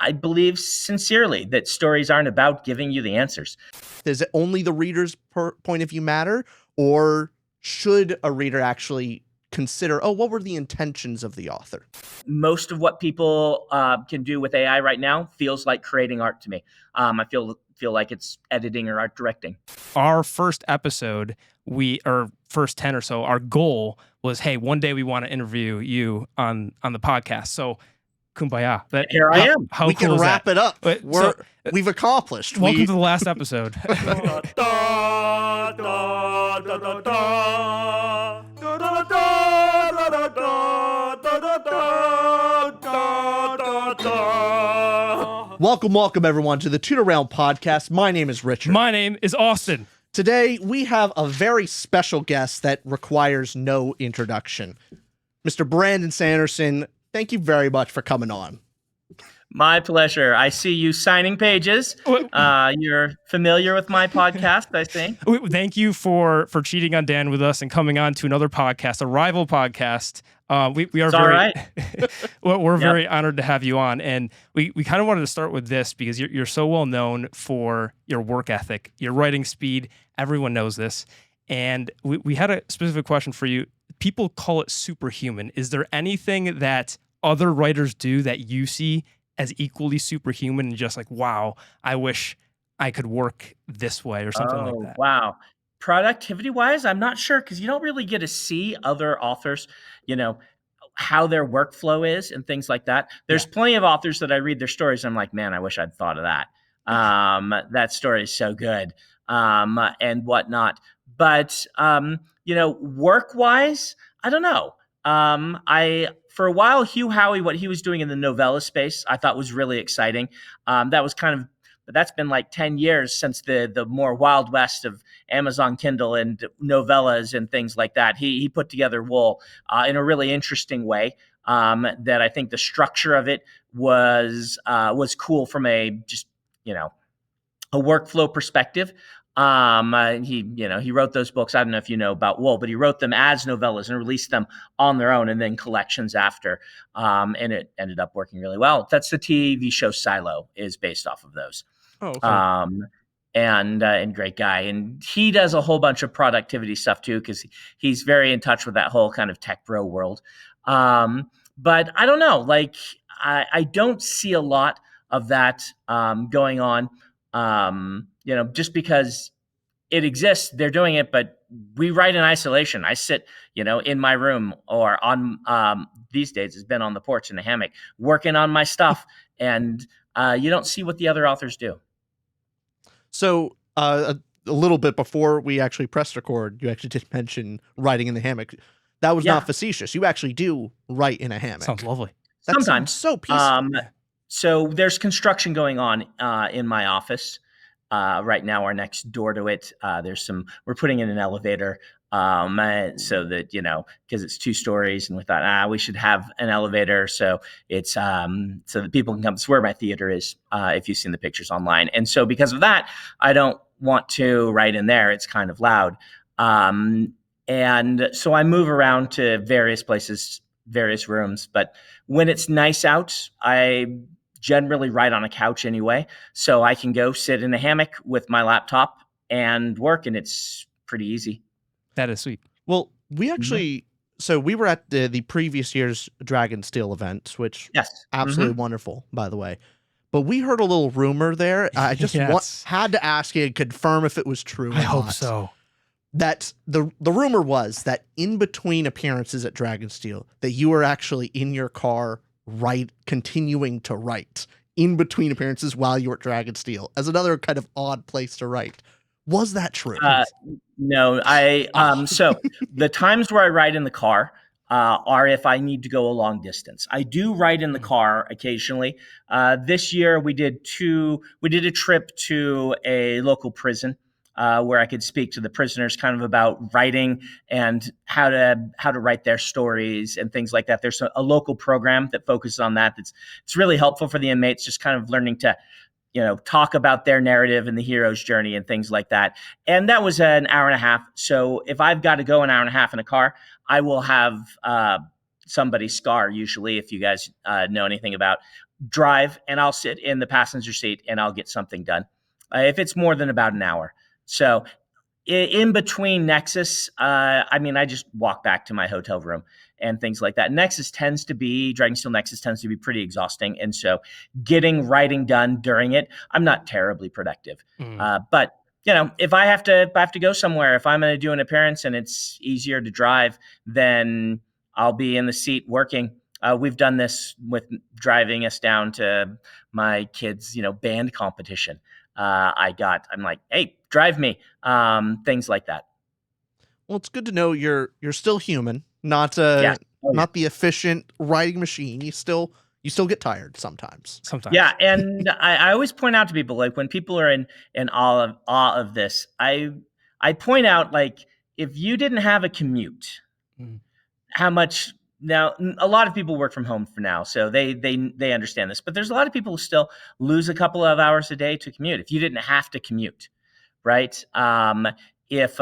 I believe sincerely that stories aren't about giving you the answers. Does it only the reader's point of view matter, or should a reader actually consider, what were the intentions of the author? Most of what people can do with AI right now feels like creating art to me. I feel like it's editing or art directing. Our first episode, first 10 or so, our goal was, hey, one day we want to interview you on the podcast. So kumbaya. Here I am. How we cool can wrap it up. We've accomplished. Welcome to the last episode. Welcome everyone to the Tutor Round podcast. My name is Richard. My name is Austin. Today we have a very special guest that requires no introduction. Mr. Brandon Sanderson, thank you very much for coming on. My pleasure. I see you signing pages. You're familiar with my podcast, I think. Thank you for cheating on Dan with us and coming on to another podcast, a rival podcast. We are we're very honored to have you on, and we kind of wanted to start with this because you're so well known for your work ethic, your writing speed. Everyone knows this, and we had a specific question for you. People call it superhuman. Is there anything that other writers do that you see as equally superhuman and just like, wow, I wish I could work this way or something like that? Wow. Productivity-wise, I'm not sure because you don't really get to see other authors, how their workflow is and things like that. There's plenty of authors that I read their stories and I'm like, man, I wish I'd thought of that. That story is so good and whatnot. But, work-wise, I don't know. For a while, Hugh Howey, what he was doing in the novella space, I thought was really exciting. That's been like 10 years since the more Wild West of Amazon Kindle and novellas and things like that. He put together Wool in a really interesting way that I think the structure of it was cool from a workflow perspective. He wrote those books. I don't know if you know about Wool, but he wrote them as novellas and released them on their own and then collections after. And it ended up working really well. That's the TV show Silo is based off of those. Oh, okay. And great guy. And he does a whole bunch of productivity stuff too, because he's very in touch with that whole kind of tech bro world. But I don't know, I don't see a lot of that going on. Just because it exists, they're doing it, but we write in isolation. I sit, in my room or on, these days it's been on the porch in a hammock working on my stuff. And you don't see what the other authors do. So a little bit before we actually pressed record, you actually did mention writing in the hammock. That was not facetious. You actually do write in a hammock. Sounds lovely. That Sometimes. Sounds so peaceful. So there's construction going on in my office. Right now, our next door to it, we're putting in an elevator so that, because it's 2 stories and we thought, we should have an elevator. So it's so that people can come. It's where my theater is, if you've seen the pictures online. And so because of that, I don't want to write in there. It's kind of loud. And so I move around to various places, various rooms. But when it's nice out, I generally write on a couch anyway, so I can go sit in a hammock with my laptop and work, and it's pretty easy. That is sweet. Well, we actually, so we were at the previous year's Dragonsteel event, which absolutely wonderful, by the way. But we heard a little rumor there. I just had to ask you and confirm if it was true. I hope so. That the rumor was that in between appearances at Dragonsteel, that you were actually in your car continuing to write in between appearances while you were at Dragonsteel as another kind of odd place to write. Was that true? No, so the times where I write in the car are if I need to go a long distance. I do write in the car occasionally. This year we did a trip to a local prison where I could speak to the prisoners kind of about writing and how to write their stories and things like that. There's a local program that focuses on that. It's really helpful for the inmates, just kind of learning to, talk about their narrative and the hero's journey and things like that. And that was an hour and a half. So if I've got to go an hour and a half in a car, I will have somebody's scar, usually, if you guys know anything about drive and I'll sit in the passenger seat and I'll get something done. If it's more than about an hour. So in between Nexus, I just walk back to my hotel room and things like that. Dragonsteel Nexus tends to be pretty exhausting. And so getting writing done during it, I'm not terribly productive. But if I have to go somewhere, if I'm going to do an appearance and it's easier to drive, then I'll be in the seat working. We've done this with driving us down to my kids', band competition. I'm like, hey, drive me, things like that. Well, it's good to know you're still human, not the efficient writing machine. You still get tired sometimes. Yeah, and I always point out to people, like when people are in awe of this, I point out, like, if you didn't have a commute, how much. Now, a lot of people work from home for now, so they understand this. But there's a lot of people who still lose a couple of hours a day to commute. If you didn't have to commute, right? If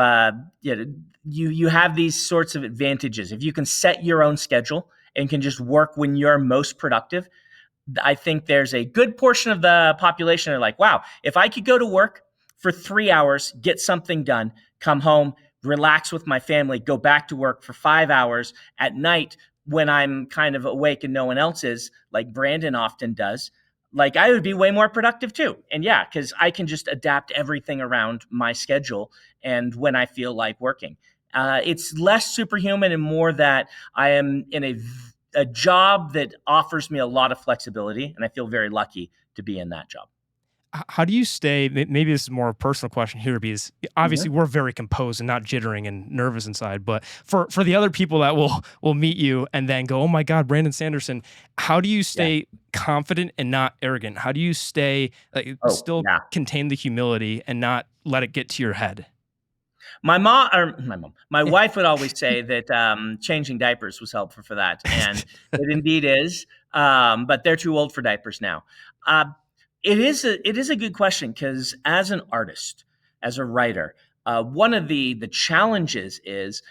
you have these sorts of advantages, if you can set your own schedule and can just work when you're most productive, I think there's a good portion of the population that are like, wow, if I could go to work for 3 hours, get something done, come home, relax with my family, go back to work for 5 hours at night when I'm kind of awake and no one else is, like Brandon often does, like I would be way more productive too. And yeah, because I can just adapt everything around my schedule and when I feel like working. It's less superhuman and more that I am in a job that offers me a lot of flexibility, and I feel very lucky to be in that job. How do you stay? Maybe this is more a personal question here, because obviously we're very composed and not jittering and nervous inside. But for the other people that will meet you and then go, "Oh my God, Brandon Sanderson," how do you stay confident and not arrogant? How do you stay contain the humility and not let it get to your head? My wife would always say that changing diapers was helpful for that, and it indeed is. But they're too old for diapers now. It is a good question, because as an artist, as a writer, one of the challenges is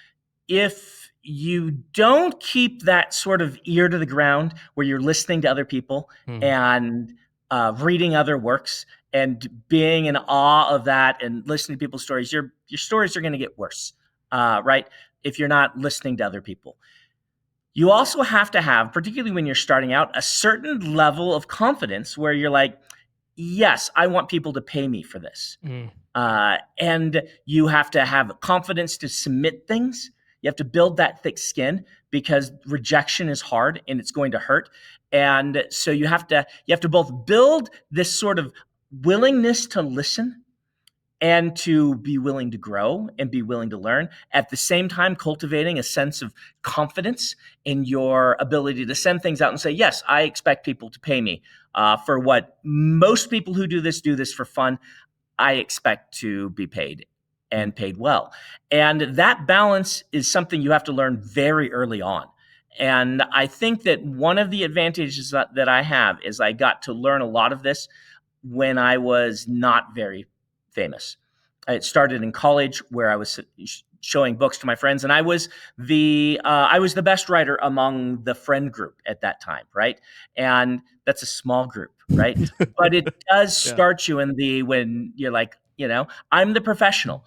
if you don't keep that sort of ear to the ground where you're listening to other people and reading other works and being in awe of that and listening to people's stories, your stories are going to get worse, right? If you're not listening to other people. You also have to have, particularly when you're starting out, a certain level of confidence where you're like, yes, I want people to pay me for this. And you have to have confidence to submit things. You have to build that thick skin, because rejection is hard and it's going to hurt. And so you have to both build this sort of willingness to listen and to be willing to grow and be willing to learn, at the same time cultivating a sense of confidence in your ability to send things out and say, yes, I expect people to pay me for what most people who do this for fun. I expect to be paid, and paid well. And that balance is something you have to learn very early on. And I think that one of the advantages that I have is I got to learn a lot of this when I was not very famous. It started in college, where I was showing books to my friends, and I was the best writer among the friend group at that time, right? And that's a small group, right? But it does start you when you're like, I'm the professional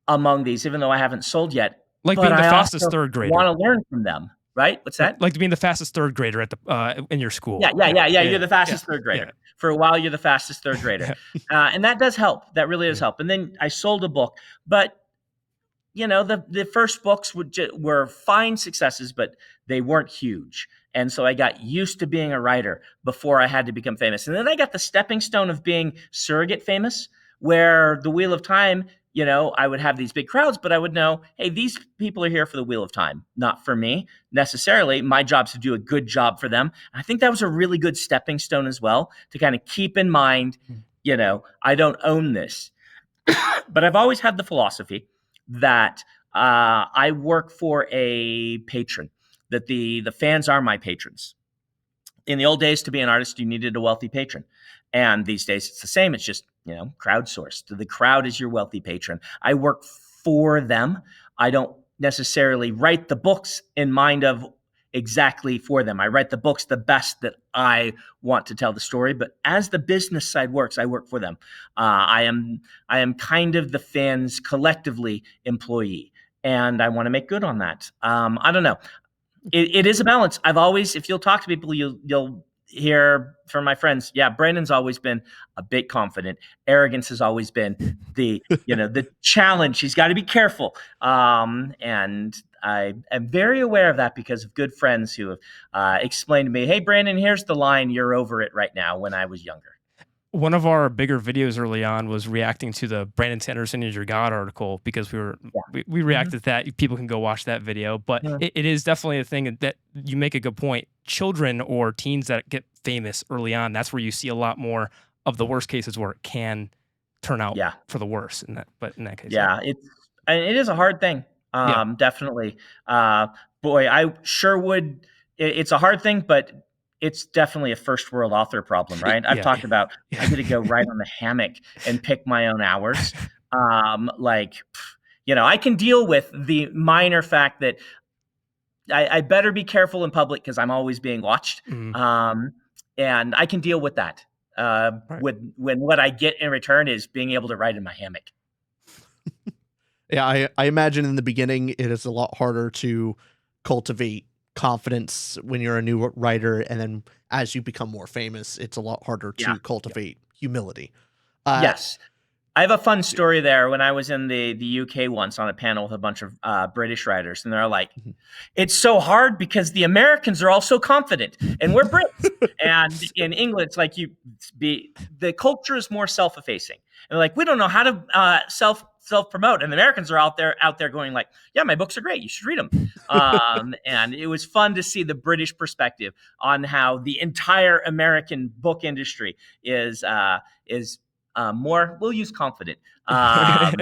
among these, even though I haven't sold yet. Like being the fastest third grader. Want to learn from them, right? What's that? Like being the fastest third grader at the in your school. Yeah. You're the fastest third grader. For a while, you're the fastest third grader, and that does help. That really does help. And then I sold a book, but the first books were fine successes, but they weren't huge. And so I got used to being a writer before I had to become famous. And then I got the stepping stone of being surrogate famous, where the Wheel of Time, I would have these big crowds, but I would know, hey, these people are here for the Wheel of Time, not for me necessarily. My job's to do a good job for them. And I think that was a really good stepping stone as well, to kind of keep in mind, I don't own this. But I've always had the philosophy that I work for a patron, that the fans are my patrons. In the old days, to be an artist, you needed a wealthy patron. And these days, it's the same. It's just, crowdsourced. The crowd is your wealthy patron. I work for them. I don't necessarily write the books in mind of, exactly for them. I write the books the best that I want to tell the story, but as the business side works, I work for them. I am kind of the fans collectively employee, and I want to make good on that. I don't know. It is a balance. I've always, if you'll talk to people, you'll hear from my friends. Yeah, Brandon's always been a bit confident. Arrogance has always been the challenge. He's got to be careful. And I am very aware of that because of good friends who have explained to me, "Hey, Brandon, here's the line. You're over it right now." When I was younger. One of our bigger videos early on was reacting to the Brandon Sanderson is Your God article, because we reacted to that. People can go watch that video, but it is definitely a thing that you make a good point. Children or teens that get famous early on, that's where you see a lot more of the worst cases where it can turn out for the worse in that case. Yeah, it is a hard thing. Definitely. Boy, I sure would. It's a hard thing, but it's definitely a first world author problem, right? I've talked about I get to go right on the hammock and pick my own hours. I can deal with the minor fact that I better be careful in public because I'm always being watched. And I can deal with that. When what I get in return is being able to ride in my hammock. Yeah, I imagine in the beginning it is a lot harder to cultivate confidence when you're a new writer, and then as you become more famous, it's a lot harder to cultivate humility. Yes. I have a fun story there. When I was in the UK once on a panel with a bunch of British writers, and they're like, it's so hard because the Americans are all so confident and we're Brits. And in England, it's like the culture is more self-effacing. And like, we don't know how to self-promote. And the Americans are out there going like, yeah, my books are great. You should read them. And it was fun to see the British perspective on how the entire American book industry is more, we'll use confident by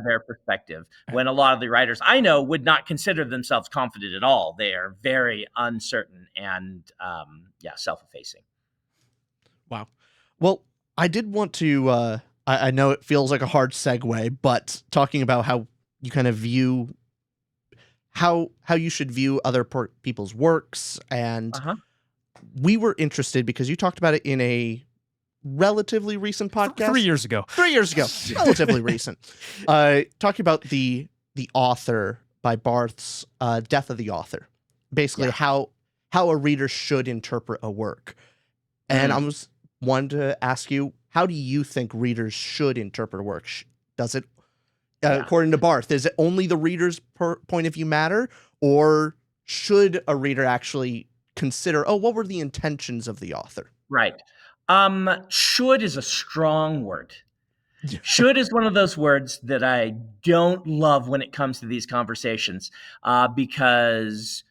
their perspective, when a lot of the writers I know would not consider themselves confident at all. They are very uncertain and self-effacing. Wow. Well, I did want to I know it feels like a hard segue, but talking about how you kind of view how you should view other people's works, and we were interested because you talked about it in a relatively recent podcast 3 years ago. 3 years ago, relatively recent. Talking about the author by Barth's Death of the Author, basically how a reader should interpret a work. And I wanted to ask you, how do you think readers should interpret a work? Does it, according to Barth, is it only the reader's point of view matter, or should a reader actually consider, what were the intentions of the author? Right. Should is a strong word. Should is one of those words that I don't love when it comes to these conversations, because,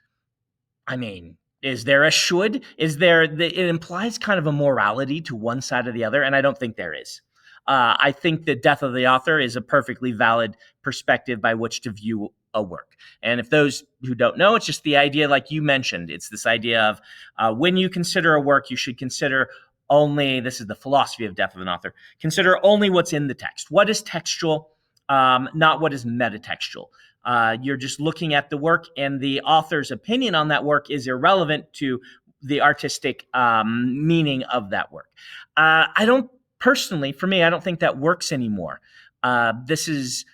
I mean, is there a should? It implies kind of a morality to one side or the other, and I don't think there is. I think the Death of the Author is a perfectly valid perspective by which to view a work. And if those who don't know, it's just the idea, like you mentioned, it's this idea of when you consider a work, you should consider only, this is the philosophy of Death of an Author, consider only what's in the text. What is textual, not what is metatextual. You're just looking at the work, and the author's opinion on that work is irrelevant to the artistic meaning of that work. I don't personally, for me, I don't think that works anymore. This is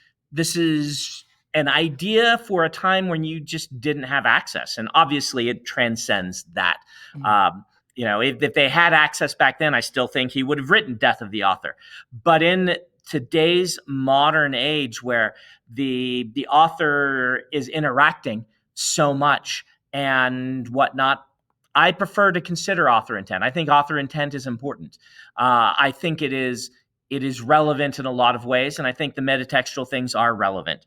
an idea for a time when you just didn't have access, and obviously it transcends that. If they had access back then, I still think he would have written Death of the Author. But in today's modern age, where the author is interacting so much and whatnot, I prefer to consider author intent. I think author intent is important. I think it is relevant in a lot of ways, and I think the metatextual things are relevant.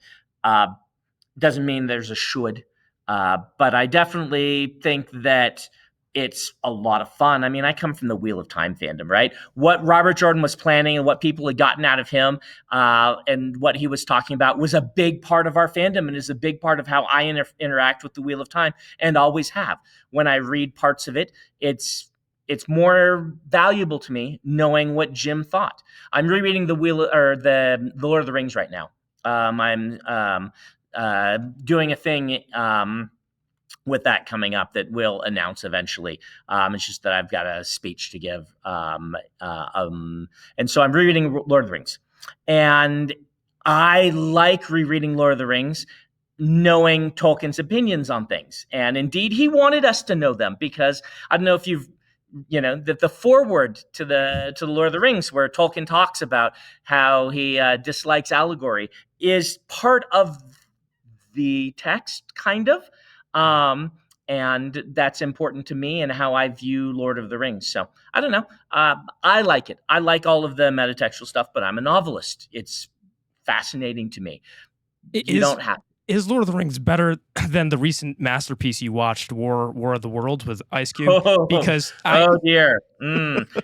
Doesn't mean there's a should, but I definitely think that it's a lot of fun. I mean, I come from the Wheel of Time fandom, right? What Robert Jordan was planning and what people had gotten out of him and what he was talking about was a big part of our fandom, and is a big part of how I interact with the Wheel of Time, and always have. When I read parts of it, it's more valuable to me knowing what Jim thought. I'm rereading the Lord of the Rings right now. I'm doing a thing with that coming up that we'll announce eventually. It's just that I've got a speech to give. And so I'm rereading Lord of the Rings. And I like rereading Lord of the Rings, knowing Tolkien's opinions on things. And indeed, he wanted us to know them, because I don't know if you've, the foreword to the Lord of the Rings, where Tolkien talks about how he dislikes allegory, is part of the text, kind of. And that's important to me and how I view Lord of the Rings. So I don't know. I like it. I like all of the metatextual stuff, but I'm a novelist. It's fascinating to me. You don't have. Is Lord of the Rings better than the recent masterpiece you watched, War of the Worlds with Ice Cube? Because dear,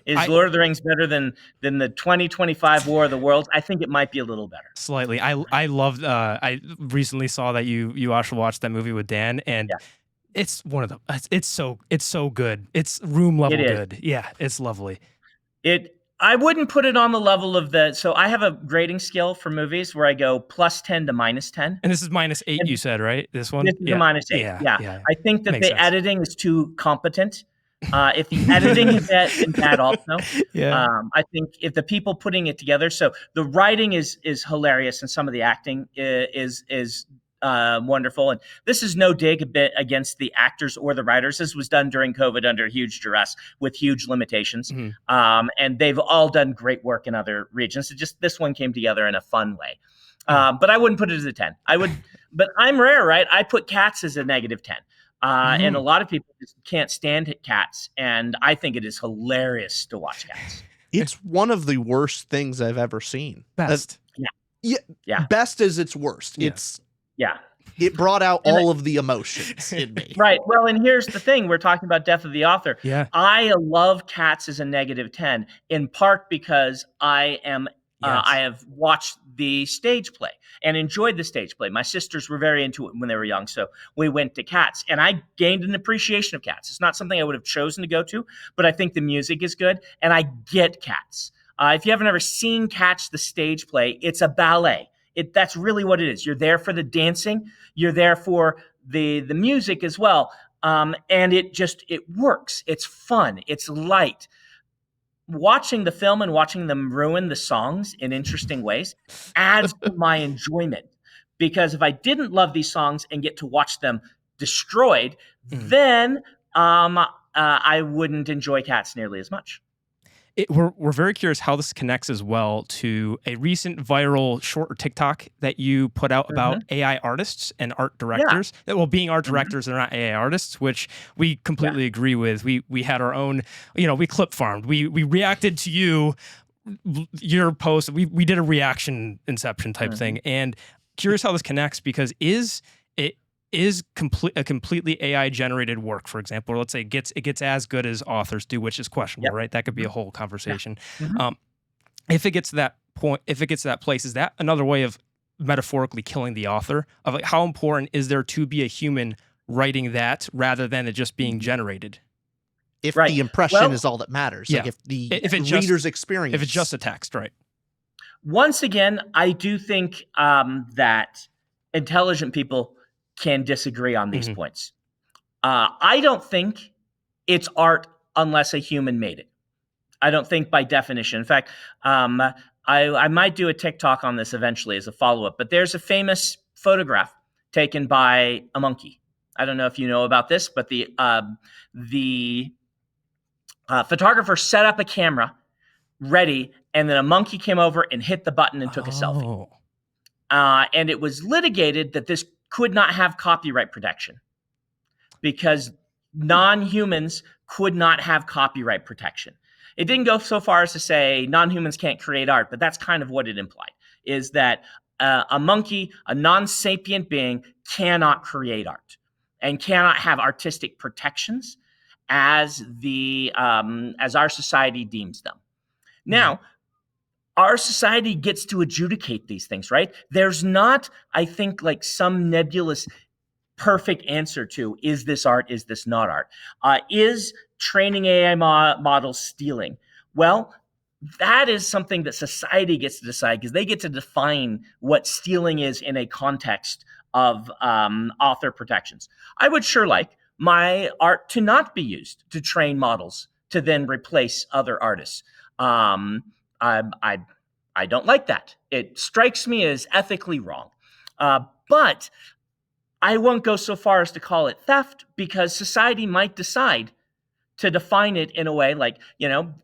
is Lord of the Rings better than the 2025 War of the Worlds? I think it might be a little better. Slightly. I loved. I recently saw that you also watched that movie with Dan, and it's one of the. It's so good. It's room level good. Yeah, it's lovely. I wouldn't put it on the level of so I have a grading scale for movies where I go +10 to -10. And this is -8, you said, right? This one? This is a -8. Yeah. I think that the editing is too competent. If the editing is bad also. I think if the people putting it together, so the writing is hilarious, and some of the acting is wonderful. And this is no dig a bit against the actors or the writers. This was done during COVID under huge duress with huge limitations. And they've all done great work in other regions. It just, this one came together in a fun way. But I wouldn't put it as a 10. But I'm rare, right? I put Cats as a -10. And a lot of people just can't stand Cats. And I think it is hilarious to watch Cats. It's one of the worst things I've ever seen. Best. Best is its worst. It brought out all of the emotions in me. Right. Well, and here's the thing. We're talking about death of the author. Yeah. I love Cats as a -10, in part because I have watched the stage play and enjoyed the stage play. My sisters were very into it when they were young, so we went to Cats, and I gained an appreciation of Cats. It's not something I would have chosen to go to, but I think the music is good, and I get Cats. If you haven't ever seen Cats, the stage play, it's a ballet. That's really what it is. You're there for the dancing. You're there for the music as well. And it works. It's fun. It's light. Watching the film and watching them ruin the songs in interesting ways adds to my enjoyment. Because if I didn't love these songs and get to watch them destroyed, then I wouldn't enjoy Cats nearly as much. We're very curious how this connects as well to a recent viral short or TikTok that you put out about AI artists and art directors. Well, being art directors, they're not AI artists, which we completely agree with. We had our own, we clip farmed. We reacted to your post. We did a reaction inception type thing, and curious how this connects, because is a completely AI generated work, for example, or let's say it gets as good as authors do, which is questionable, right? That could be a whole conversation. If it gets to that point, if it gets to that place, is that another way of metaphorically killing the author? Of like, how important is there to be a human writing that rather than it just being generated? If the impression is all that matters, like if the reader's experience, if it's just a text, right? Once again, I do think that intelligent people can disagree on these points. I don't think it's art unless a human made it. I don't think by definition. In fact, I might do a TikTok on this eventually as a follow-up, but there's a famous photograph taken by a monkey. I don't know if you know about this, but the photographer set up a camera ready, and then a monkey came over and hit the button and took a selfie. And it was litigated that this could not have copyright protection because non-humans could not have copyright protection. It didn't go so far as to say non-humans can't create art, but that's kind of what it implied, is that a monkey, a non-sapient being, cannot create art and cannot have artistic protections as our society deems them. Now, our society gets to adjudicate these things, right? There's not, I think, like some nebulous perfect answer to, is this art, is this not art? Is training AI models stealing? Well, that is something that society gets to decide, because they get to define what stealing is in a context of author protections. I would sure like my art to not be used to train models to then replace other artists. I don't like that. It strikes me as ethically wrong. But I won't go so far as to call it theft, because society might decide to define it in a way like,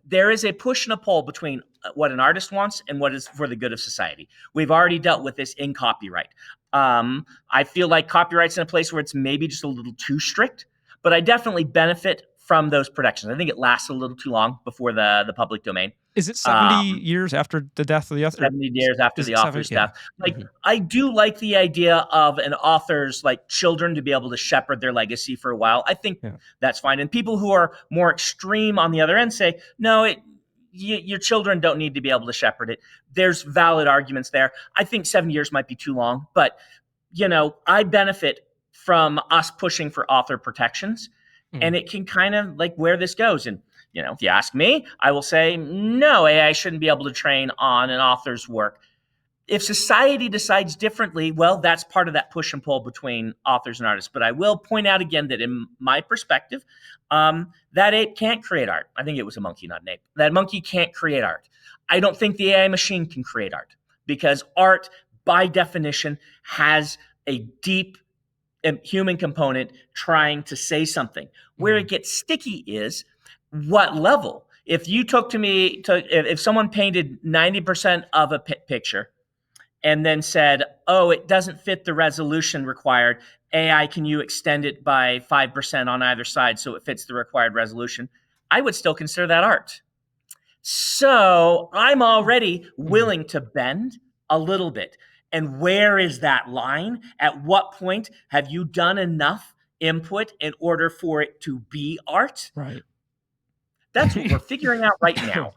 there is a push and a pull between what an artist wants and what is for the good of society. We've already dealt with this in copyright. I feel like copyright's in a place where it's maybe just a little too strict, but I definitely benefit from those protections. I think it lasts a little too long before the public domain. Is it 70 years after the death of the author? 70 years after the author's death. I do like the idea of an author's children to be able to shepherd their legacy for a while. I think that's fine. And people who are more extreme on the other end say, no, your children don't need to be able to shepherd it. There's valid arguments there. I think 7 years might be too long, but I benefit from us pushing for author protections, and it can kind of where this goes. And if you ask me, I will say, no, AI shouldn't be able to train on an author's work. If society decides differently, well, that's part of that push and pull between authors and artists. But I will point out again that in my perspective, that ape can't create art. I think it was a monkey, not an ape. That monkey can't create art. I don't think the AI machine can create art, because art, by definition, has a deep human component trying to say something. Where it gets sticky is what level. If you took if someone painted 90% of a picture and then said, oh, it doesn't fit the resolution required, AI, can you extend it by 5% on either side so it fits the required resolution? I would still consider that art. So I'm already willing to bend a little bit. And where is that line? At what point have you done enough input in order for it to be art? Right. That's what we're figuring out right now.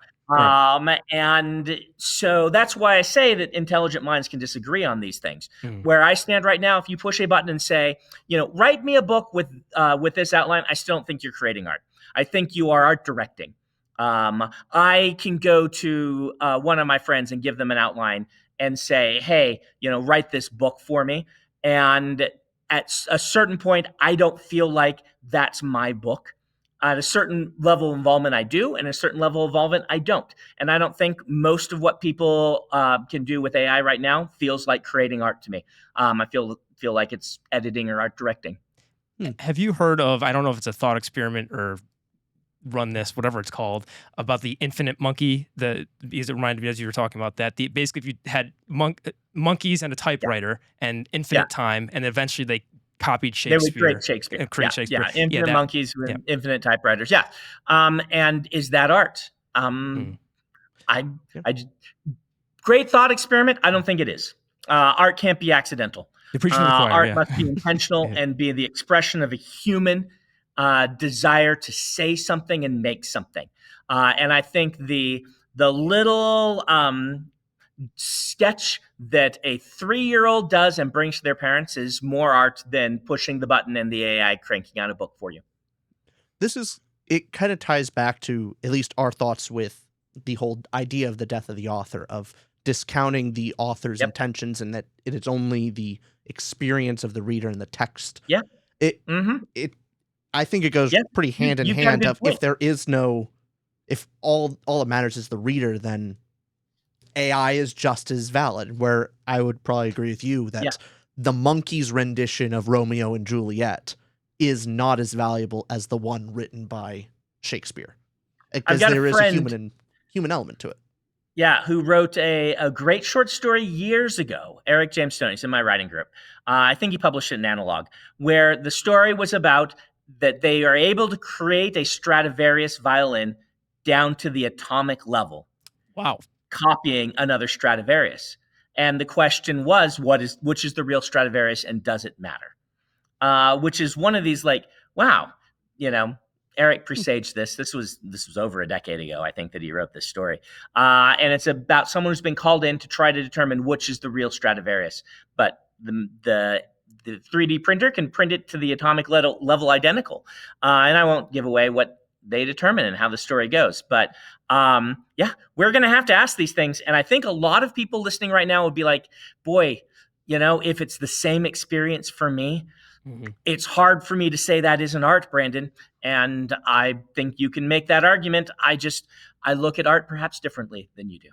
And so that's why I say that intelligent minds can disagree on these things. Where I stand right now, if you push a button and say, write me a book with this outline, I still don't think you're creating art. I think you are art directing. I can go to one of my friends and give them an outline and say, hey, write this book for me. And at a certain point, I don't feel like that's my book. At a certain level of involvement, I do, and a certain level of involvement, I don't. And I don't think most of what people can do with AI right now feels like creating art to me. I feel like it's editing or art directing. Have you heard of, I don't know if it's a thought experiment or run this, whatever it's called, about the infinite monkey? Because it reminded me as you were talking about that. Basically, if you had monkeys and a typewriter and infinite time, and eventually they copied Shakespeare. They would create Shakespeare. Shakespeare. Yeah, infinite monkeys with infinite typewriters. Yeah. And is that art? Great thought experiment. I don't think it is. Art can't be accidental. Art must be intentional and be the expression of a human desire to say something and make something. And I think the little sketch that a 3-year-old does and brings to their parents is more art than pushing the button and the AI cranking out a book for you. It kind of ties back to at least our thoughts with the whole idea of the death of the author, of discounting the author's intentions, and that it is only the experience of the reader and the text. Yeah. I think it goes pretty hand in hand of if all that matters is the reader, then AI is just as valid, where I would probably agree with you that the monkey's rendition of Romeo and Juliet is not as valuable as the one written by Shakespeare, because there is a human element to it. Yeah, who wrote a great short story years ago, Eric James Stone. He's in my writing group. I think he published it in Analog, where the story was about that they are able to create a Stradivarius violin down to the atomic level. Wow. Copying another Stradivarius. And the question was, which is the real Stradivarius, and does it matter? Which is one of these wow, Eric presaged this. This was over a decade ago, I think, that he wrote this story. And it's about someone who's been called in to try to determine which is the real Stradivarius. But the 3D printer can print it to the atomic level identical. And I won't give away what they determine and how the story goes. But yeah, we're going to have to ask these things. And I think a lot of people listening right now would be like, boy, if it's the same experience for me, it's hard for me to say that isn't art, Brandon. And I think you can make that argument. I look at art perhaps differently than you do.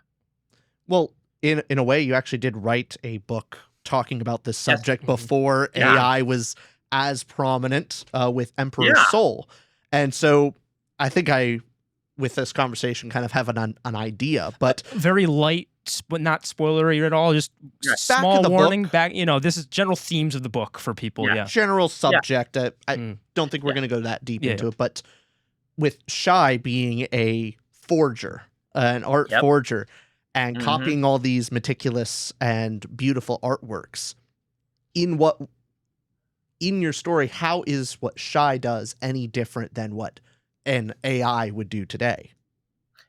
Well, in a way, you actually did write a book talking about this subject before AI was as prominent with Emperor's Soul. And so I think with this conversation, kind of have an idea, but very light, but not spoilery at all. Just small warning back. This is general themes of the book for people. Yeah. General subject. I don't think we're going to go that deep into it, but with Shy being a forger, an art forger, and copying all these meticulous and beautiful artworks, in your story, how is what Shy does any different than what an AI would do today?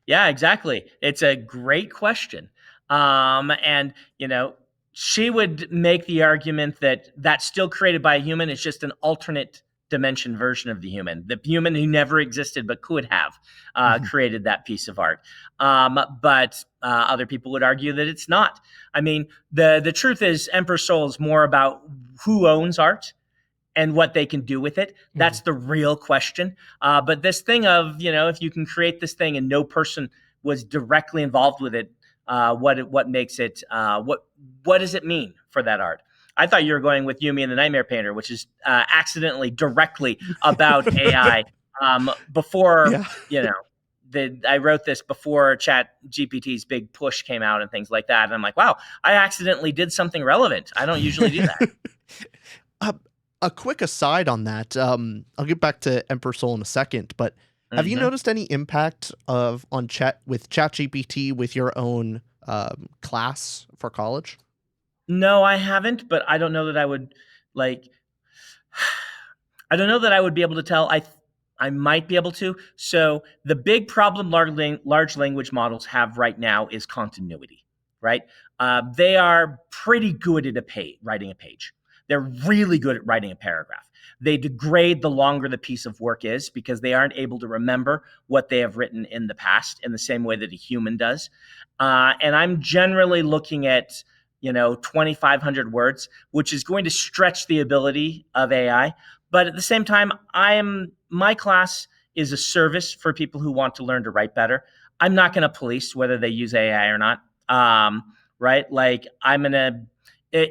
Yeah, exactly. It's a great question. And she would make the argument that that's still created by a human. It's just an alternate dimension version of the human who never existed but could have created that piece of art. But other people would argue that it's not. I mean, the truth is Emperor's Soul is more about who owns art and what they can do with it. That's the real question. But this thing of, if you can create this thing and no person was directly involved with it, what makes it, what does it mean for that art? I thought you were going with Yumi and the Nightmare Painter, which is accidentally directly about AI. Before, I wrote this before Chat GPT's big push came out and things like that. And I'm like, wow, I accidentally did something relevant. I don't usually do that. A quick aside on that, I'll get back to Emperor's Soul in a second, but have you noticed any impact on Chat GPT with your own class for college? No, I haven't, but I don't know that I would I don't know that I would be able to tell. I might be able to. So the big problem large language models have right now is continuity, right? They are pretty good at writing a page. They're really good at writing a paragraph. They degrade the longer the piece of work is because they aren't able to remember what they have written in the past in the same way that a human does. And I'm generally looking at 2,500 words, which is going to stretch the ability of AI. But at the same time, my class is a service for people who want to learn to write better. I'm not going to police whether they use AI or not. Right? Like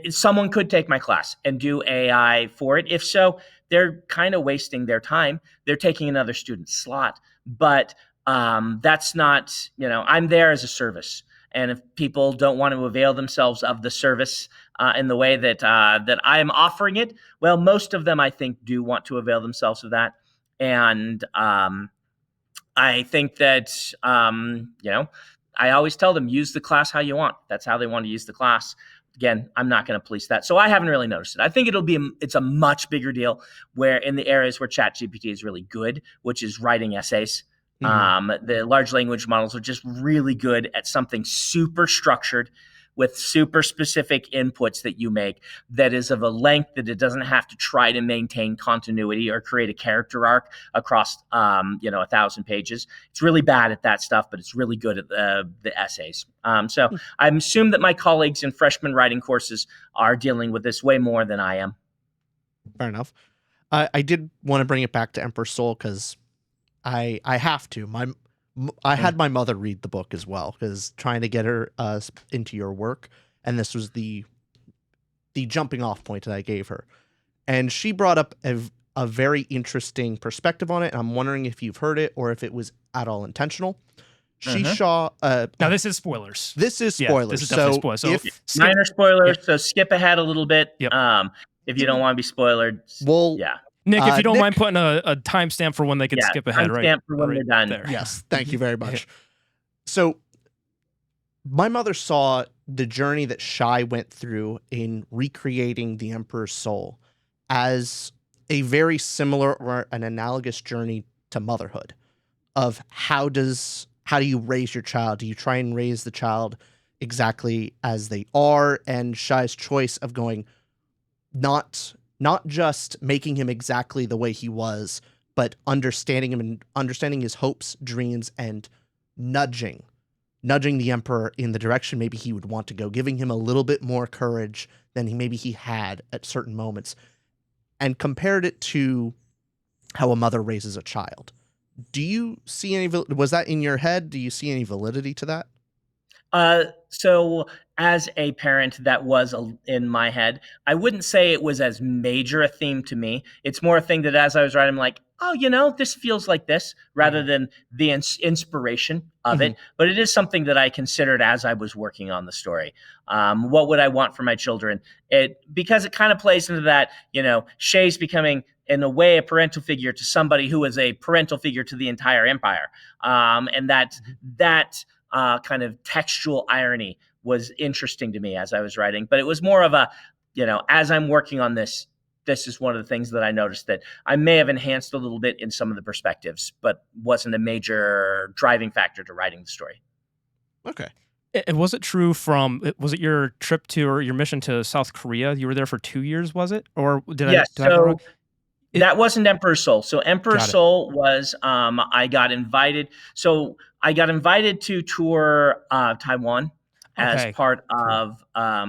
someone could take my class and do AI for it. If so, they're kind of wasting their time. They're taking another student's slot. But that's not, I'm there as a service. And if people don't want to avail themselves of the service in the way that I'm offering it, well, most of them, I think, do want to avail themselves of that. And I think that, I always tell them, use the class how you want. That's how they want to use the class. Again, I'm not going to police that. So I haven't really noticed it. I think it's a much bigger deal where in the areas where Chat GPT is really good, which is writing essays. The large language models are just really good at something super structured with super specific inputs that you make that is of a length that it doesn't have to try to maintain continuity or create a character arc across 1,000 pages. It's really bad at that stuff, but it's really good at the essays. So I assume that my colleagues in freshman writing courses are dealing with this way more than I am. Fair enough. I did want to bring it back to Emperor's Soul because I have to. I had my mother read the book as well because trying to get her into your work, and this was the jumping off point that I gave her, and she brought up a very interesting perspective on it. And I'm wondering if you've heard it or if it was at all intentional. She saw. Now this is spoilers. This is spoilers. Yeah, this is definitely spoilers. So minor spoilers. So skip ahead a little bit. Yep. If you don't want to be spoiled. Well, yeah. Nick, if you don't mind putting a timestamp for when they can skip ahead, right? Timestamp for when they're done. There. Yes, thank you very much. So, my mother saw the journey that Shy went through in recreating the Emperor's Soul as a very similar or an analogous journey to motherhood. Of how do you raise your child? Do you try and raise the child exactly as they are? And Shy's choice of going not just making him exactly the way he was, but understanding him and understanding his hopes, dreams, and nudging the emperor in the direction maybe he would want to go, giving him a little bit more courage than he had at certain moments, and compared it to how a mother raises a child. Do you see any, was that in your head? Do you see any validity to that? So as a parent, that was in my head. I wouldn't say it was as major a theme to me. It's more a thing that as I was writing, I'm like, oh, this feels like this, rather than the inspiration of it. But it is something that I considered as I was working on the story. What would I want for my children? Because it kind of plays into that, Shay's becoming, in a way, a parental figure to somebody who is a parental figure to the entire empire. And that kind of textual irony was interesting to me as I was writing. But it was more of a, as I'm working on this is one of the things that I noticed that I may have enhanced a little bit in some of the perspectives, but wasn't a major driving factor to writing the story. Okay. And was it true was it your trip to, or your mission to South Korea? You were there for 2 years, was it? Or did I have that wrong? That wasn't Emperor's Soul. So Emperor's Soul was, I got invited to tour Taiwan as part of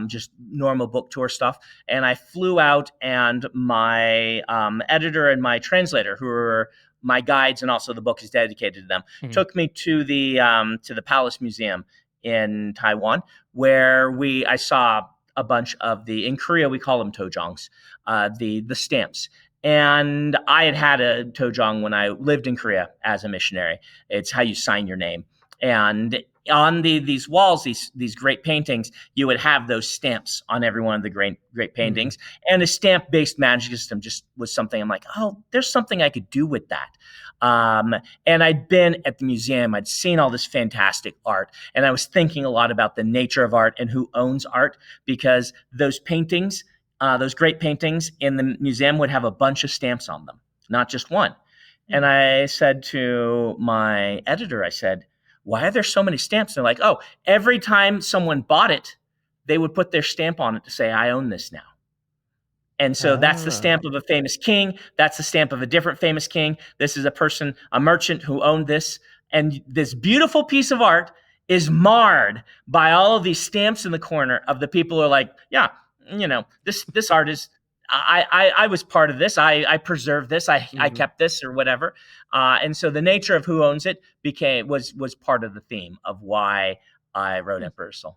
just normal book tour stuff. And I flew out, and my editor and my translator, who were my guides, and also the book is dedicated to them, took me to the Palace Museum in Taiwan, where I saw a bunch of in Korea, we call them tojongs, the stamps. And I had a tojong when I lived in Korea as a missionary. It's how you sign your name. And on these walls, these great paintings, you would have those stamps on every one of the great paintings. And a stamp-based magic system just was something I'm like, oh, there's something I could do with that. And I'd been at the museum, I'd seen all this fantastic art, and I was thinking a lot about the nature of art and who owns art, because those paintings, those great paintings in the museum would have a bunch of stamps on them, not just one. And I said to my editor, I said, why are there so many stamps? They're like, oh, every time someone bought it, they would put their stamp on it to say, I own this now. And so that's the stamp of a famous king. That's the stamp of a different famous king. This is a merchant who owned this. And this beautiful piece of art is marred by all of these stamps in the corner of the people who are like, yeah, this art is, I was part of this. I preserved this. I kept this, or whatever. And so the nature of who owns it was part of the theme of why I wrote Emperor's Soul.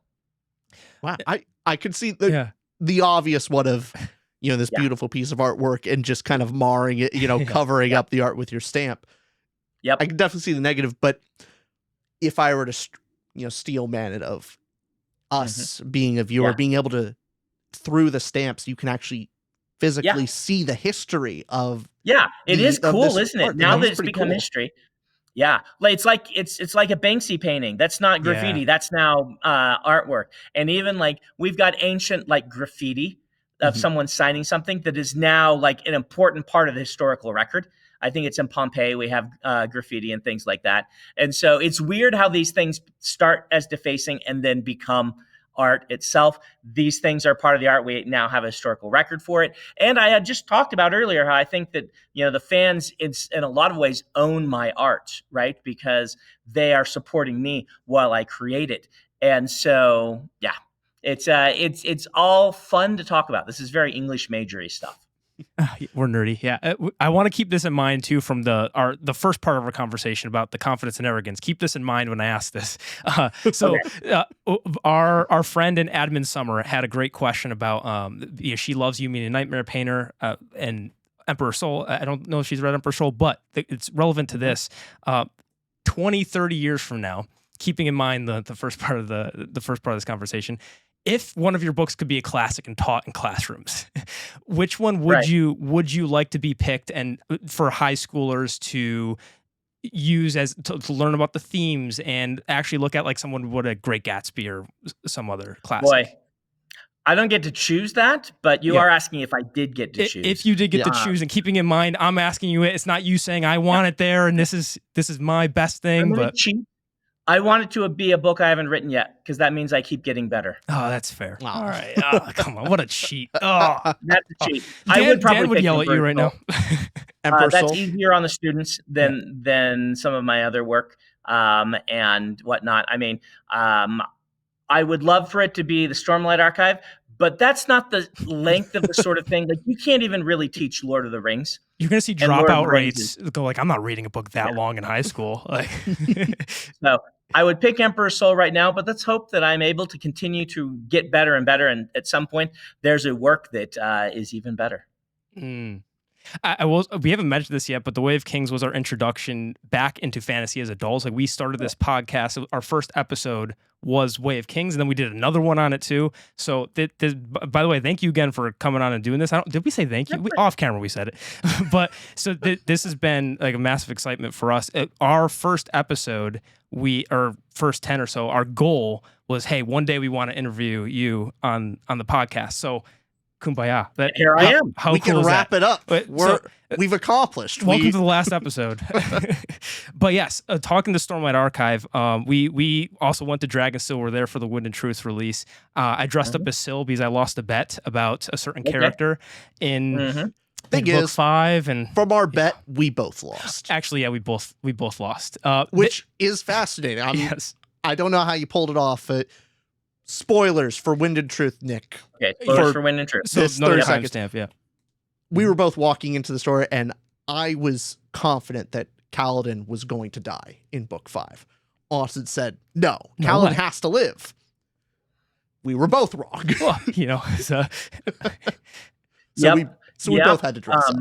Wow. I could see the obvious one of, this beautiful piece of artwork and just kind of marring it, covering up the art with your stamp. Yep. I can definitely see the negative, but if I were to, steel man it of us being a viewer, being able to, through the stamps, you can actually physically see the history of. Yeah, it is cool, isn't it? Now that it's become history. Yeah, it's like a Banksy painting. That's not graffiti. Yeah. That's now artwork. And even we've got ancient graffiti of someone signing something that is now an important part of the historical record. I think it's in Pompeii. We have graffiti and things like that. And so it's weird how these things start as defacing and then become art itself. These things are part of the art. We now have a historical record for it. And I had just talked about earlier how I think that, the fans in a lot of ways own my art, right? Because they are supporting me while I create it. And so, yeah, it's all fun to talk about. This is very English majory stuff. We're nerdy. Yeah. I want to keep this in mind too, from the first part of our conversation about the confidence and arrogance. Keep this in mind when I ask this. Our friend and admin Summer had a great question about, She Loves You, meaning Nightmare Painter, and Emperor's Soul. I don't know if she's read Emperor's Soul, but it's relevant to this. 20, 30 years from now, keeping in mind the first part of the first part of this conversation, if one of your books could be a classic and taught in classrooms, which one would you like to be picked and for high schoolers to use to learn about the themes and actually look at someone would a Great Gatsby or some other classic? Boy, I don't get to choose that, but you are asking if I did get to choose. If you did get to choose, and keeping in mind, I'm asking you, it's not you saying I want it there and this is my best thing. I'm gonna cheat. I want it to be a book I haven't written yet, because that means I keep getting better. Oh, that's fair. Oh. All right. Oh, come on. What a cheat. Oh, That's a cheat. Dan would yell at you right now. Emperor that's Soul. easier on the students than some of my other work and whatnot. I mean, I would love for it to be the Stormlight Archive, but that's not the length of the sort of thing. Like, you can't even really teach Lord of the Rings. You're going to see dropout rates go like, I'm not reading a book that long in high school. Like, so I would pick Emperor Soul right now, but let's hope that I'm able to continue to get better and better. And at some point, there's a work that is even better. I will. We haven't mentioned this yet, but The Way of Kings was our introduction back into fantasy as adults. Like, we started this podcast. Our first episode was Way of Kings, and then we did another one on it too. So, by the way, thank you again for coming on and doing this. Did we say thank you? Off camera, we said it. But so this has been like a massive excitement for us. Our first episode, our first 10 or so, our goal was, hey, one day we want to interview you on the podcast. So, kumbaya. Here I am. We can wrap it up. We've accomplished. Welcome to the last episode. But yes, talking to Stormlight Archive, we also went to Dragonsteel. We're there for the Wind and Truth release. I dressed up as Syl because I lost a bet about a certain character in book 5, and from our bet, we both lost. Actually, yeah, we both lost. Which is fascinating. Yes. I don't know how you pulled it off. Spoilers for Wind and Truth, Nick. Okay, spoilers for Wind and Truth. So another timestamp, yeah. We were both walking into the store, and I was confident that Kaladin was going to die in book 5. Austin said, no, Kaladin has to live. We were both wrong. Well, so we both had to dress up.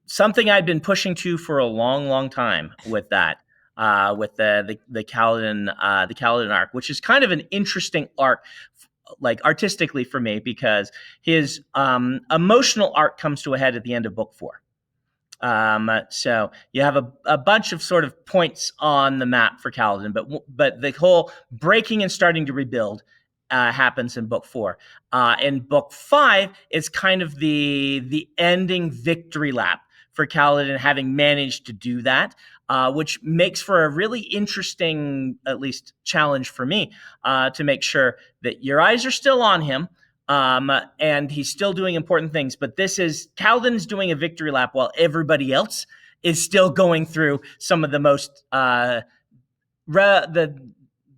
Something I'd been pushing to for a long, long time with that. With the Kaladin arc, which is kind of an interesting arc, like artistically for me, because his emotional arc comes to a head at the end of book 4. So you have a bunch of sort of points on the map for Kaladin, but the whole breaking and starting to rebuild happens in book 4. In book 5, it's kind of the ending victory lap for Kaladin, having managed to do that. Which makes for a really interesting, at least challenge for me, to make sure that your eyes are still on him, and he's still doing important things. But Kaladin's doing a victory lap while everybody else is still going through some of the most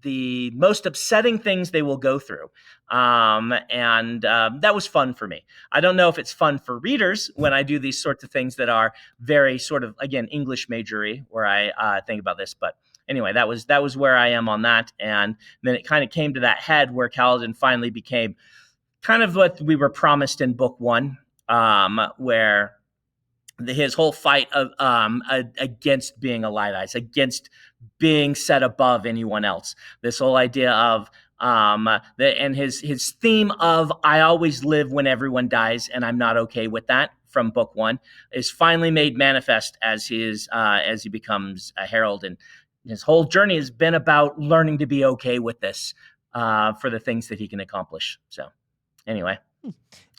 the most upsetting things they will go through. And that was fun for me. I don't know if it's fun for readers when I do these sorts of things that are very sort of, again, English majory, where I think about this. But anyway, that was where I am on that. And then it kind of came to that head where Kaladin finally became kind of what we were promised in book 1, where his whole fight of against being a Light Eyes, against being set above anyone else. This whole idea of and his theme of I always live when everyone dies, and I'm not okay with that, from book 1, is finally made manifest as he becomes a herald, and his whole journey has been about learning to be okay with this for the things that he can accomplish. So anyway.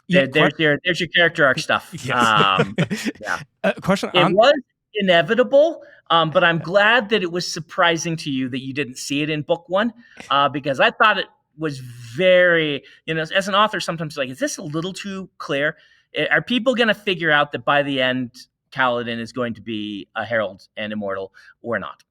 Yeah, there's your character arc stuff. Yes. Yeah. Question. It was inevitable, but I'm glad that it was surprising to you that you didn't see it in book 1, because I thought it was very, as an author, sometimes like, is this a little too clear? Are people going to figure out that by the end, Kaladin is going to be a herald and immortal or not?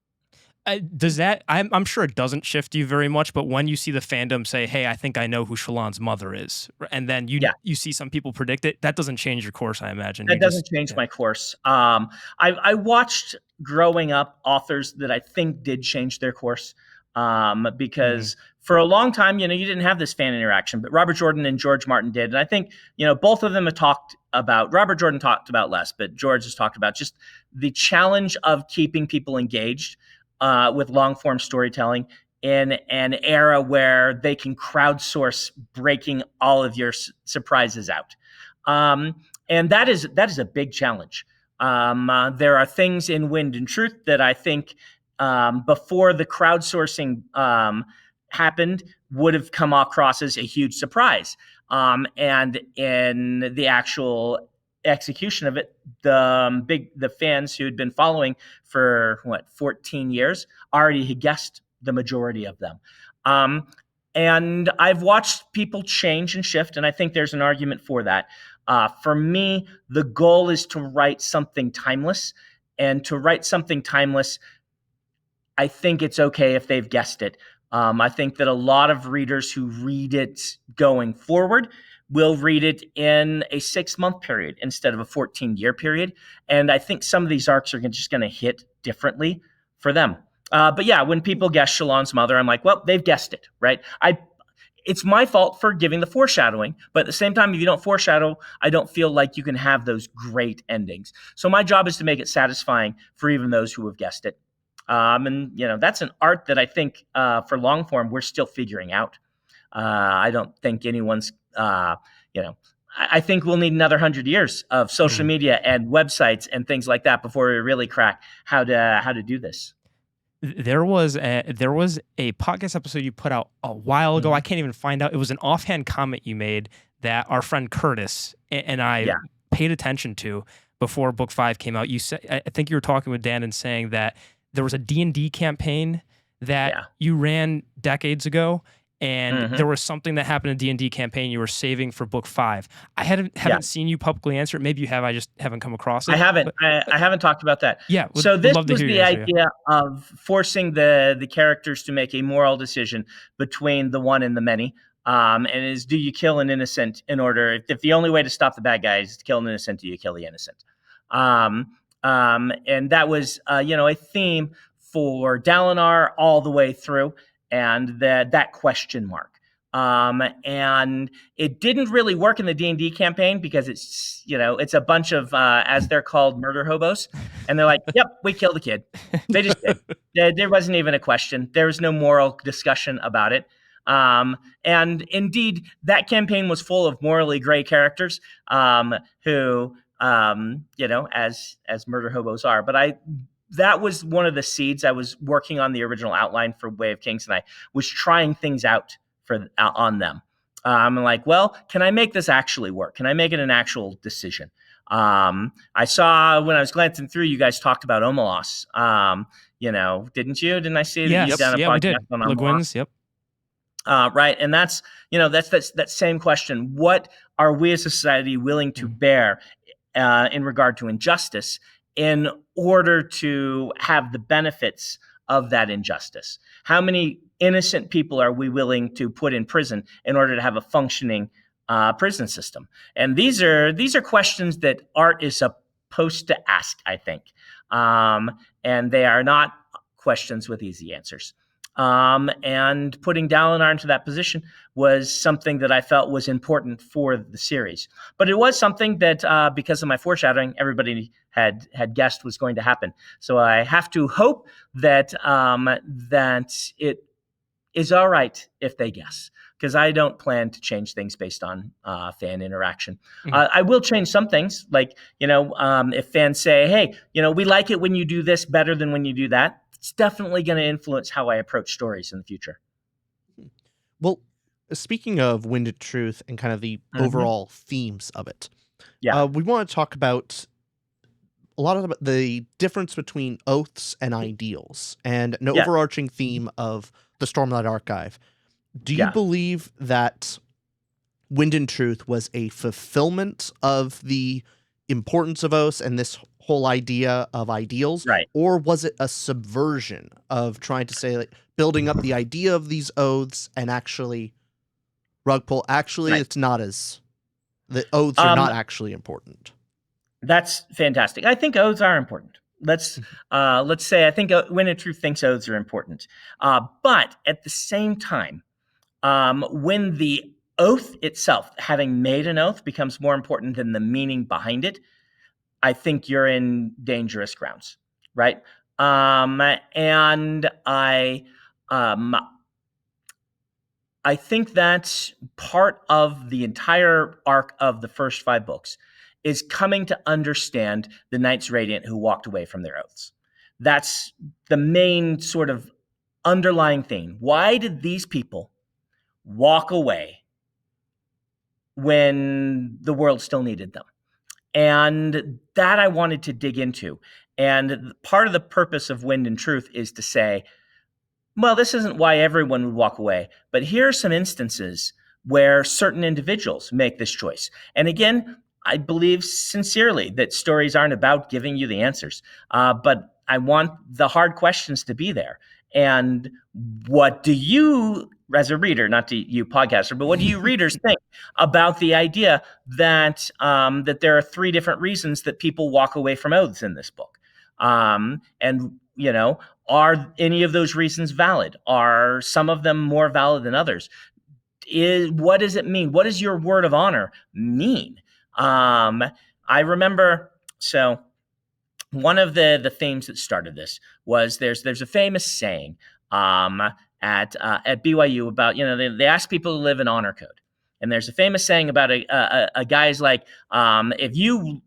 Does that? I'm sure it doesn't shift you very much, but when you see the fandom say, "Hey, I think I know who Shallan's mother is," and then you see some people predict it, that doesn't change your course, I imagine. That doesn't change my course. I watched growing up authors that I think did change their course, because for a long time, you didn't have this fan interaction, but Robert Jordan and George Martin did, and I think both of them have talked about. Robert Jordan talked about less, but George has talked about just the challenge of keeping people engaged with long-form storytelling in an era where they can crowdsource breaking all of your surprises out. And that is a big challenge. There are things in Wind and Truth that I think before the crowdsourcing happened would have come across as a huge surprise. And in the actual execution of it, the fans who had been following for 14 years already had guessed the majority of them. And I've watched people change and shift, and I think there's an argument for that. For me, the goal is to write something timeless, and to write something timeless, I think it's okay if they've guessed it. I think that a lot of readers who read it going forward will read it in a 6-month period instead of a 14-year period. And I think some of these arcs are just going to hit differently for them. But yeah, when people guess Shallan's mother, I'm like, well, they've guessed it, right? It's my fault for giving the foreshadowing, but at the same time, if you don't foreshadow, I don't feel like you can have those great endings. So my job is to make it satisfying for even those who have guessed it. And that's an art that I think for long form we're still figuring out. I don't think anyone's I think we'll need another 100 years of social media and websites and things like that before we really crack how to do this. There was a podcast episode you put out a while ago. I can't even find out. It was an offhand comment you made that our friend Curtis and I paid attention to before book 5 came out. You said, I think you were talking with Dan and saying that there was a D&D campaign that you ran decades ago, and there was something that happened in D&D campaign you were saving for book 5. I haven't seen you publicly answer it. Maybe you have. I just haven't come across it. I haven't. I haven't talked about that. Yeah. So this was the idea of forcing the characters to make a moral decision between the one and the many. And is, do you kill an innocent in order? If the only way to stop the bad guy is to kill an innocent, do you kill the innocent? And that was a theme for Dalinar all the way through. And that question mark. And it didn't really work in the D&D campaign because it's a bunch of, as they're called, murder hobos. And they're like, yep, we killed the kid. They just did. There wasn't even a question. There was no moral discussion about it. And indeed, that campaign was full of morally gray characters who, as murder hobos are. But that was one of the seeds. I was working on the original outline for Way of Kings, and I was trying things out on them. I'm like, well, can I make this actually work? Can I make it an actual decision? I saw when I was glancing through, you guys talked about Omelos. Didn't you? Didn't I see that you've done a podcast on Omelos? Laguins, yep. Right, and that's that same question. What are we as a society willing to bear in regard to injustice, in order to have the benefits of that injustice? How many innocent people are we willing to put in prison in order to have a functioning prison system? And these are questions that art is supposed to ask, I think. And they are not questions with easy answers. And putting Dalinar into that position was something that I felt was important for the series. But it was something that, because of my foreshadowing, everybody had guessed was going to happen. So I have to hope that that it is all right if they guess, because I don't plan to change things based on fan interaction. I will change some things, like, if fans say, hey, we like it when you do this better than when you do that, it's definitely going to influence how I approach stories in the future. Well, speaking of Winded Truth and kind of the overall themes of it, we want to talk about a lot of the difference between oaths and ideals, and an overarching theme of the Stormlight Archive. Do you believe that Wind and Truth was a fulfillment of the importance of oaths and this whole idea of ideals? Right. Or was it a subversion of trying to say, like, building up the idea of these oaths and actually rug pull? Actually, it's not as... The oaths are not actually important. That's fantastic. I think oaths are important. Let's say I think Wind and Truth thinks oaths are important. But at the same time, when the oath itself, having made an oath, becomes more important than the meaning behind it, I think you're in dangerous grounds, right? And I think that's part of the entire arc of the first 5 books, is coming to understand the Knights Radiant who walked away from their oaths. That's the main sort of underlying theme. Why did these people walk away when the world still needed them? And that I wanted to dig into. And part of the purpose of Wind and Truth is to say, well, this isn't why everyone would walk away, but here are some instances where certain individuals make this choice. And again, I believe sincerely that stories aren't about giving you the answers, but I want the hard questions to be there. And what do you, as a reader, not to you podcaster, but what do you readers think about the idea that that there are 3 different reasons that people walk away from oaths in this book? And are any of those reasons valid? Are some of them more valid than others? What does it mean? What does your word of honor mean? I remember, so one of the themes that started this was there's a famous saying at BYU about, they ask people to live an honor code. And there's a famous saying about a guy's like, if you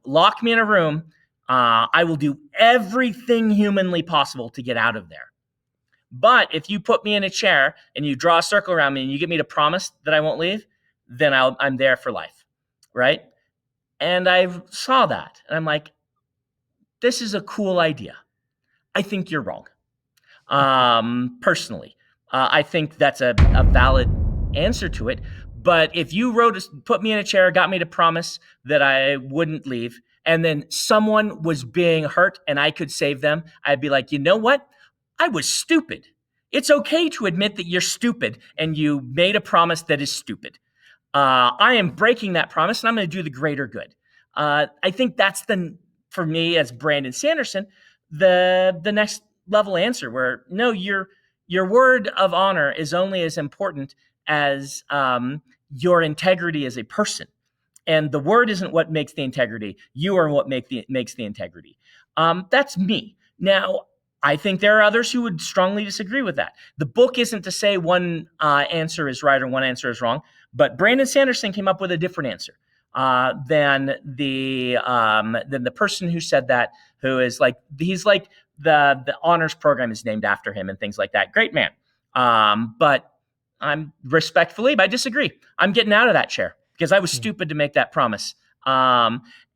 lock me in a room, I will do everything humanly possible to get out of there. But if you put me in a chair and you draw a circle around me and you get me to promise that I won't leave, then I'm there for life, right? And I saw that, and I'm like, this is a cool idea. I think you're wrong. Personally, I think that's a valid answer to it. But if you put me in a chair, got me to promise that I wouldn't leave, and then someone was being hurt and I could save them, I'd be like, you know what? I was stupid. It's okay to admit that you're stupid and you made a promise that is stupid. I am breaking that promise and I'm going to do the greater good. I think that's for me as Brandon Sanderson, the next level answer where no, your word of honor is only as important as your integrity as a person. And the word isn't what makes the integrity. You are what makes the integrity. That's me. Now, I think there are others who would strongly disagree with that. The book isn't to say one answer is right or one answer is wrong, but Brandon Sanderson came up with a different answer than the person who said that, who is like, he's like the honors program is named after him and things like that. Great man. But I disagree. I'm getting out of that chair because I was stupid to make that promise.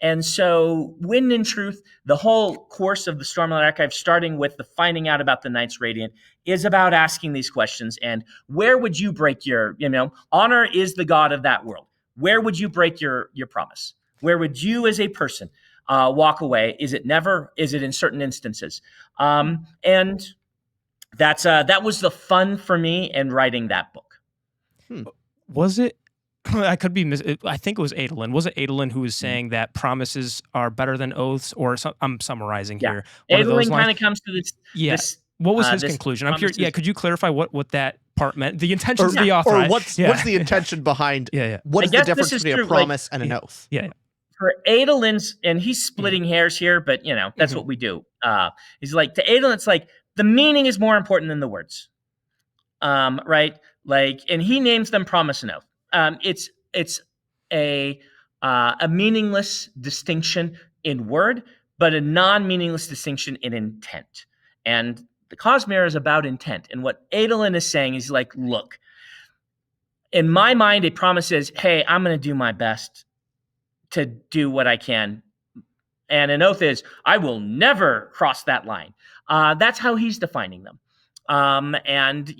And so Wind and Truth, the whole course of the Stormlight Archive, starting with the finding out about the Knights Radiant, is about asking these questions. And where would you break your, honor is the god of that world. Where would you break your promise? Where would you as a person walk away? Is it never? Is it in certain instances? And that was the fun for me in writing that book. Was it? I could be. I think it was Adolin. Was it Adolin who was saying that promises are better than oaths? Or I'm summarizing here. Adolin kind of comes to this. Yeah. What was his conclusion? I'm curious. Yeah. Could you clarify what that part meant? The intentions of the author. Or what's the intention behind? What is the difference between a promise and an oath? Yeah. For Adolin's, and he's splitting hairs here, but that's what we do. He's like, to Adolin, it's like the meaning is more important than the words. Right? Like, and he names them promise and oath. It's a meaningless distinction in word, but a non-meaningless distinction in intent. And the Cosmere is about intent. And what Adolin is saying is like, look, in my mind, a promise is, hey, I'm going to do my best to do what I can. And an oath is, I will never cross that line. That's how he's defining them. And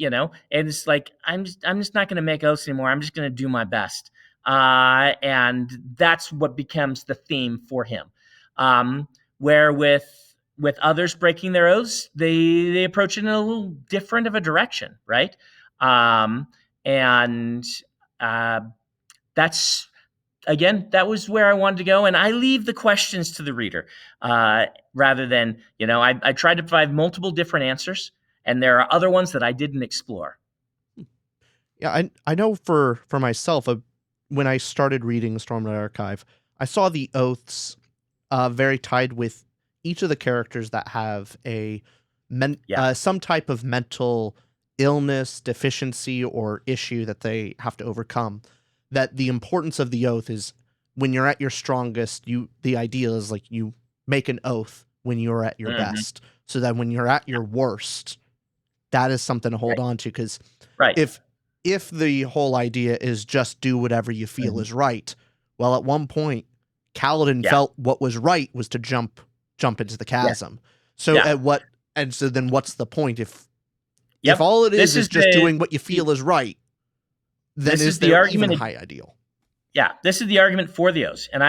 it's like, I'm just not going to make oaths anymore. I'm just going to do my best. And that's what becomes the theme for him. Where with others breaking their oaths, they approach it in a little different of a direction. Right. That's, again, that was where I wanted to go. And I leave the questions to the reader, rather than, I tried to provide multiple different answers. And there are other ones that I didn't explore. Yeah, I know for myself, when I started reading the Stormlight Archive, I saw the oaths very tied with each of the characters that have some type of mental illness, deficiency, or issue that they have to overcome. That the importance of the oath is when you're at your strongest, the idea is like you make an oath when you're at your best, so that when you're at your worst, that is something to hold on to. Because if the whole idea is just do whatever you feel is right, well, at one point Kaladin felt what was right was to jump into the chasm. So so then what's the point if all it is just doing what you feel is right? Then is there even a high ideal? Yeah, this is the argument for the O's, and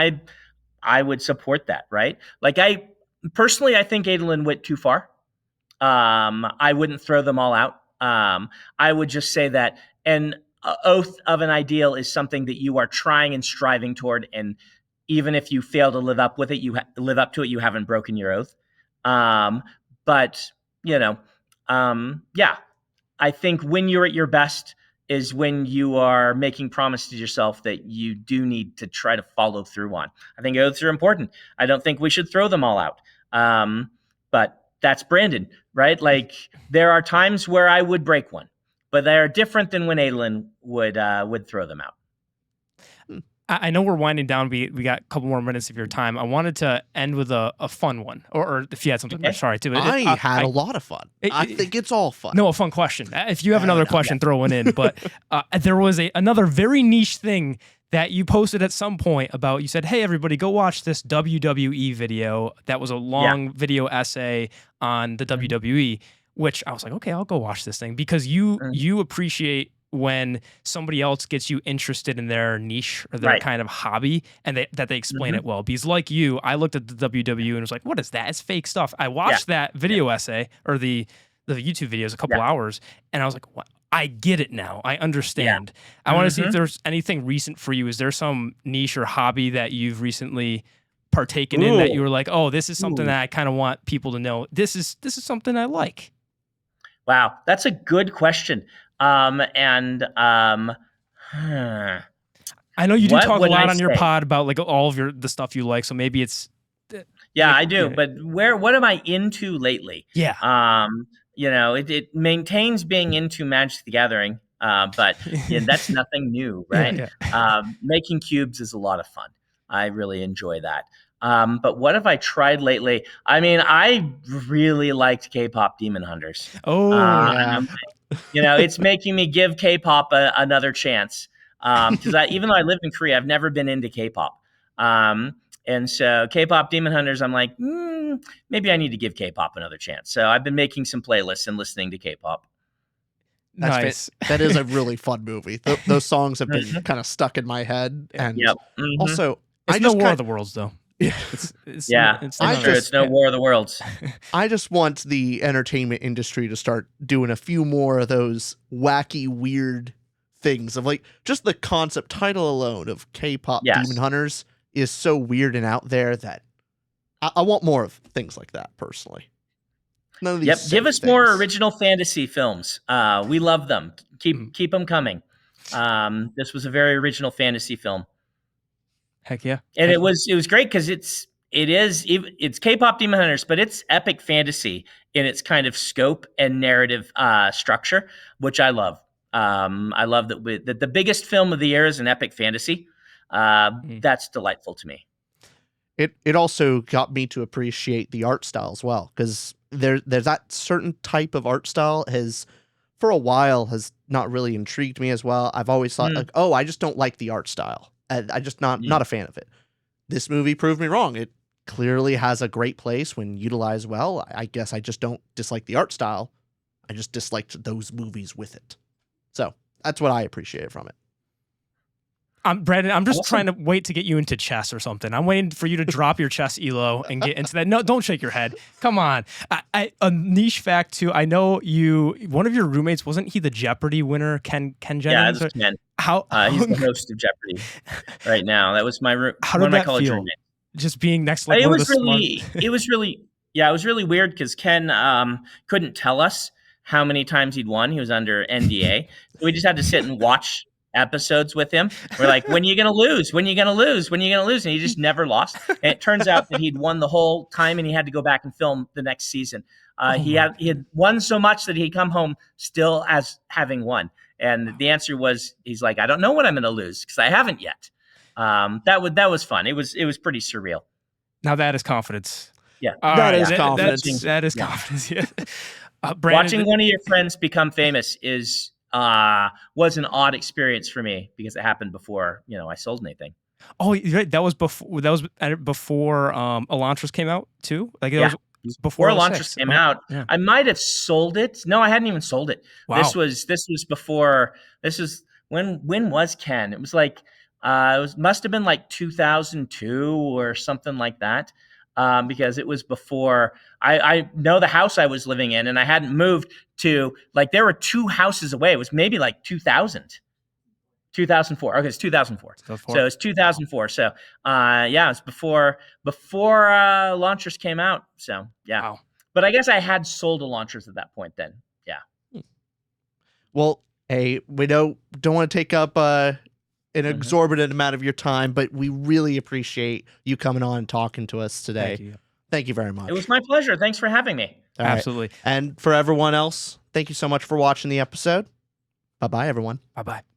I would support that, right? Like I think Adolin went too far. I wouldn't throw them all out. I would just say that an oath of an ideal is something that you are trying and striving toward, and even if you fail to live up with it, you you haven't broken your oath. But I think when you're at your best is when you are making promises to yourself that you do need to try to follow through on. I think oaths are important. I don't think we should throw them all out. But that's Brandon, right? Like there are times where I would break one, but they are different than when Adolin would throw them out. I know we're winding down. We got a couple more minutes of your time. I wanted to end with a fun one, or if you had something. Okay. Sorry, too. I had a lot of fun. I think it's all fun. No, a fun question. If you have another question, throw one in. But there was another very niche thing that you posted at some point about. You said, "Hey, everybody, go watch this WWE video." That was a long video essay on the WWE, which I was like, "Okay, I'll go watch this thing," because you appreciate when somebody else gets you interested in their niche or their kind of hobby and that they explain it well. Because like you, I looked at the WWE and was like, what is that? It's fake stuff. I watched that video essay or the YouTube videos a couple hours and I was like, what? I get it now. I understand. I want to see if there's anything recent for you. Is there some niche or hobby that you've recently partaken in that you were like, oh, this is something that I kind of want people to know. This is something I like. Wow. That's a good question. I know you do talk a lot on your pod about like all of the stuff you like, so maybe it's I do. But what am I into lately? It maintains being into Magic the Gathering, but that's nothing new, right? Making cubes is a lot of fun. I really enjoy that. But what have I tried lately? I mean, I really liked K-pop Demon Hunters. It's making me give K-pop another chance. Because even though I live in Korea, I've never been into K-pop. And so K-pop Demon Hunters, I'm like, maybe I need to give K-pop another chance. So I've been making some playlists and listening to K-pop. Nice. That is a really fun movie. Those songs have been kind of stuck in my head. And also, it's no War of the Worlds, though. It's no War of the Worlds. I just want the entertainment industry to start doing a few more of those wacky, weird things of like just the concept title alone of K-pop Demon Hunters is so weird and out there that I want more of things like that personally. None of these give us more original fantasy films. We love them. Keep them coming. This was a very original fantasy film. Heck yeah. And it was great because it's K-pop Demon Hunters, but it's epic fantasy in its kind of scope and narrative structure, which I love. I love that the biggest film of the year is an epic fantasy. That's delightful to me. It also got me to appreciate the art style as well, because there's that certain type of art style for a while has not really intrigued me as well. I've always thought like, oh, I just don't like the art style. I just not a fan of it. This movie proved me wrong. It clearly has a great place when utilized well. I guess I just don't dislike the art style. I just disliked those movies with it. So that's what I appreciated from it. Brandon, I'm just trying to wait to get you into chess or something. I'm waiting for you to drop your chess elo and get into that. No, don't shake your head. Come on. A niche fact too. I know one of your roommates, wasn't he the Jeopardy winner? Ken Jennings? Yeah, this Ken. He's the host of Jeopardy right now. That was one of my college roommates. Just being next to it was really weird because Ken couldn't tell us how many times he'd won. He was under NDA. So we just had to sit and watch episodes with him. We're like, when are you gonna lose? When are you gonna lose? When are you gonna lose? And he just never lost. And it turns out that he'd won the whole time and he had to go back and film the next season. He had won so much that he'd come home still as having won. And the answer was, he's like, I don't know what I'm gonna lose because I haven't yet. That was fun. It was pretty surreal. Now that is confidence. Yeah. That is confidence. That is confidence. Yeah. Brandon, watching one of your friends become famous was an odd experience for me because it happened before, I sold anything. Oh, you're right. That was before. That was before Elantris came out too. Like it was before Elantris came out. Yeah. I might have sold it. No, I hadn't even sold it. Wow. This was before. This was when was Ken? It was like must have been like 2002 or something like that. Because it was before I know the house I was living in, and I hadn't moved to, like, there were 2 houses away. It was maybe like 2004. Okay, it's 2004. So it's 2004. So yeah, it's before launchers came out. So yeah. Wow. But I guess I had sold launchers at that point then. Yeah. Well, hey, we don't want to take up an exorbitant amount of your time, but we really appreciate you coming on and talking to us today. Thank you very much. It was my pleasure. Thanks for having me. All right. Absolutely. And for everyone else, thank you so much for watching the episode. Bye-bye, everyone. Bye-bye.